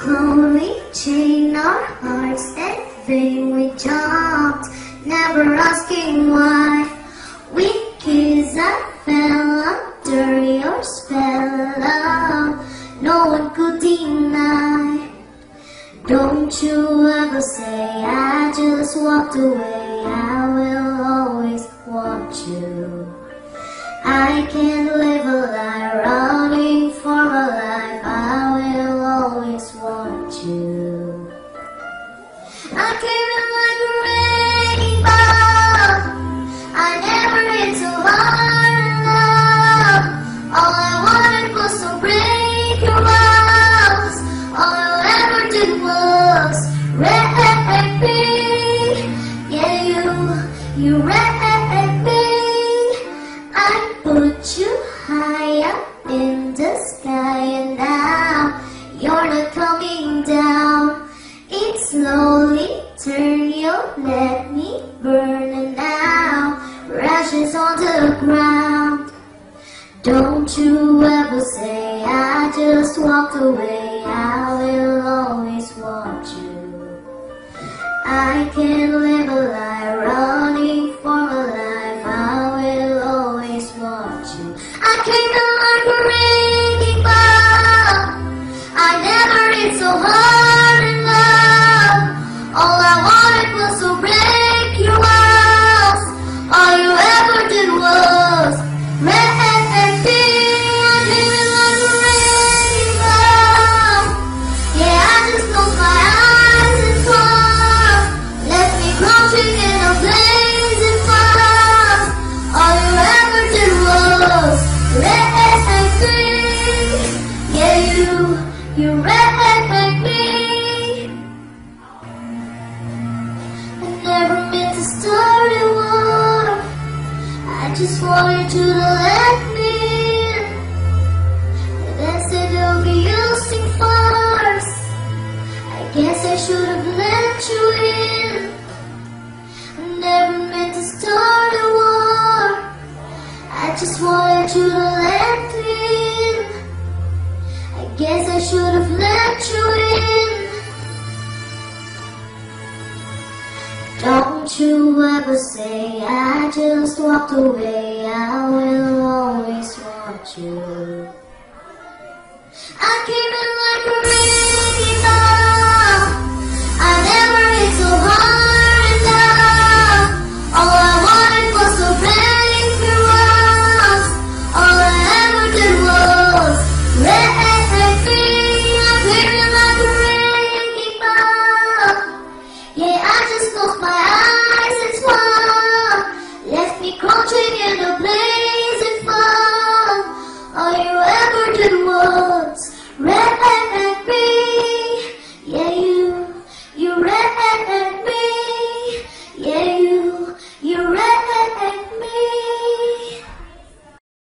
slowly chain our hearts and vainly jumped, never asking why. We kissed and fell under your spell, no one could deny. Don't you ever say I just walked away, I will always want you. I can't live a life running for my life, I will always want you. I came in like a wrecking ball, I never hit so hard in love. All I wanted was to break your walls, all you ever did was wreck me. Yeah, you wrecked me. I put you high up in the sky, and now you're not coming down. It slowly turned, you let me burn, and now ashes on the ground. Don't you ever say I just walked away, I will always want you. I can't live a life running for my life, I will always want you. I came in like a wrecking ball, I never hit so hard in love. All I wanted was to break your walls, all you ever did was wreck me. I came in like a wrecking ball, yeah, I just closed my eyes and fall, left me crouching in a blazing fire. All you ever did was wreck me. Yeah, you wrecked me. I never meant to start a war, I just wanted you to let me in. But instead of using force, I guess I should have let you in. I never meant to start a war, I just wanted you to let me in. I guess I should have let you in. Don't you ever say I just walked away, I will always want you. I came in like a wrecking ball, I never hit so hard in love. All I wanted was to break your walls, all I ever did was wreck me. I came in like a wrecking ball, yeah, I just closed my eyes and swore, left me crouching in a blazing fall. All you ever did was